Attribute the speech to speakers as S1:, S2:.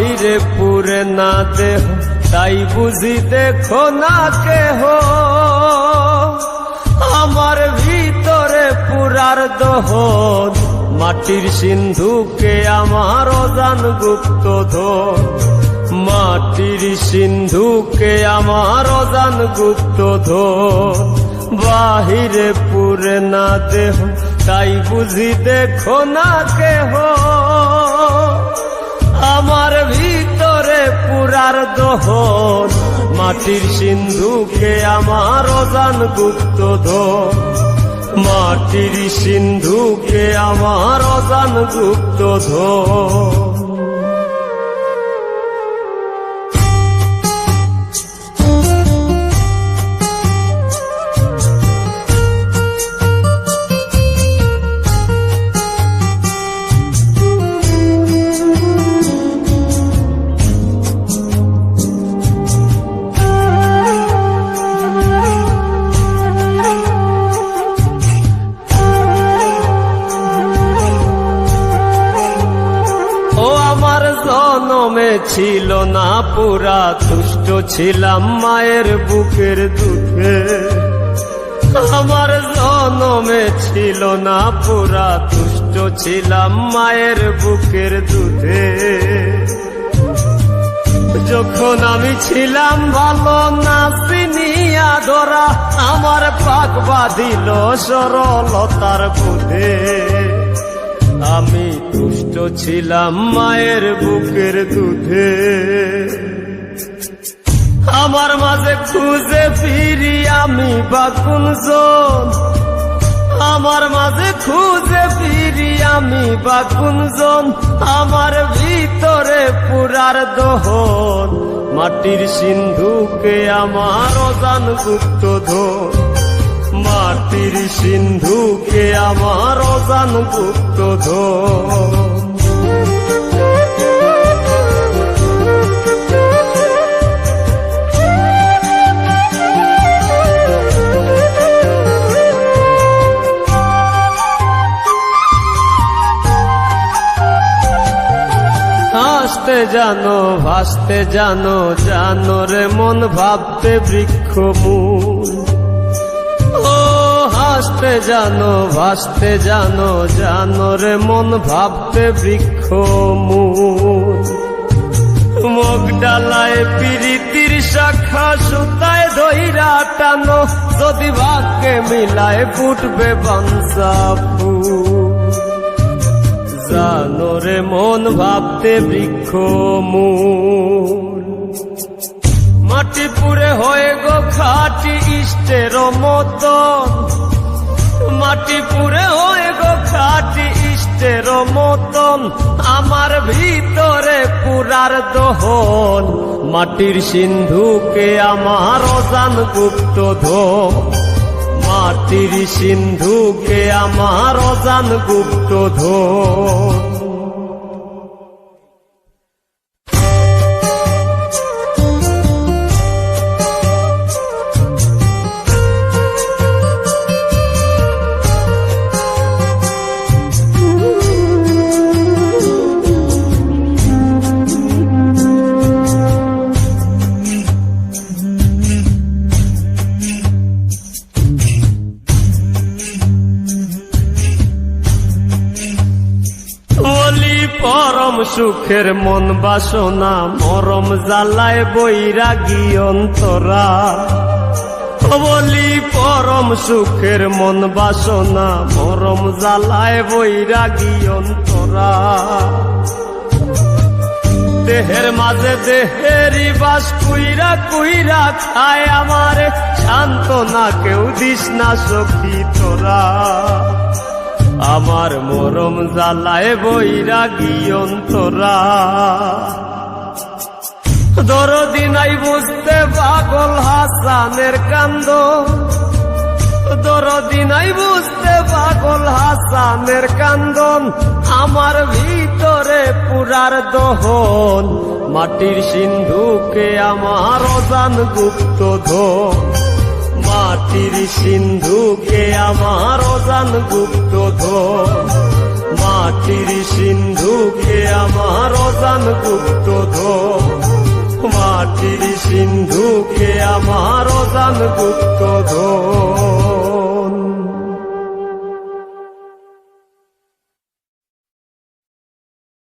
S1: বাহিরে পুরে না দেহ তাই বুঝি দেখো না কেহ, আমার ভিতরে পুরার দহন মাটির সিন্ধুকে আমার অজান গুপ্তধন, মাটির সিন্ধুকে আমার অজান গুপ্তধন। বাহিরে পুরে না দেহ তাই বুঝি দেখো না কেহ, আমার ভিতরে পুরার দহন মাটির সিন্ধুকে আমার অজান গুপ্তধন, মাটির সিন্ধুকে আমার অজান গুপ্তধন। জনমে ছিল না পুরা তুষ্ট ছিলাম মায়ের বুকের দুধে, আমার জনমে ছিল না পুরা তুষ্ট ছিলাম মায়ের বুকের দুধে। যখন আমি ছিলাম ভালো না চিনিয়া ধরা, আমার পাক বাঁধিল সরলতার বুধে। আমি তুষ্ট ছিলাম মায়ের বুকের দুধে, আমার মাঝে খুঁজে ফিরি আমি বা কুঞ্জন, আমার মাঝে খুঁজে ফিরি আমি বা কুঞ্জন। আমার ভিতরে পুরার দহন মাটির সিন্ধুকে আমার অজান গুপ্তধন, মাটির সিন্ধুকে আমার অজান গুপ্তধন। হাসতে জানো ভাসতে জানো, জানো রে মন ভাবতে বৃক্ষ মূল। হাসতে জানো ভাসতে জানো, জানো রে মন ভাবতে বৃক্ষ মূল। মুখ ডালায় পিরিতির শাখা সুতায় ধইরা টানো, যদি ভাগ্যে মিলায় ফুটবে বাঞ্ছা ফুল। জানো রে মন ভাবতে বৃক্ষ মূল। মাটি পুরে হয়ে গো খাটি ইষ্টের মতন, মাটি পুরে হয়ে গো খাটি ইষ্টের মতন। আমার ভিতরে পুরার দহন মাটির সিন্ধুকে আমার অজান গুপ্তধন, মাটির সিন্ধুকে আমার অজান গুপ্তধন। পরম সুখের মন বাসনা, মরম জ্বালায় বৈরাগী অন্তরা। বলি পরম সুখের মন বাসনা, মরম জ্বালায় বৈরাগী অন্তরা। দেহের মাঝে দেহেরই বাস কুইরা কুইরা খায় আমারে, শান্ত না কেউ দিস না সখী তোরা। আমার মরম জ্বালায় বৈরাগী অন্তরা। দরদি নাই বুঝতে পাগল হাসানের কান্দ, দরদি নাই বুঝতে পাগল হাসানের কান্দন। আমার ভিতরে পুরার দহন মাটির সিন্ধুকে আমার অজান গুপ্তধন, মাটির সিন্ধুকে আমার অজান গুপ্তধন, মাটির সিন্ধুকে আমার অজান গুপ্তধন, মাটির সিন্ধুকে আমার অজান গুপ্তধন।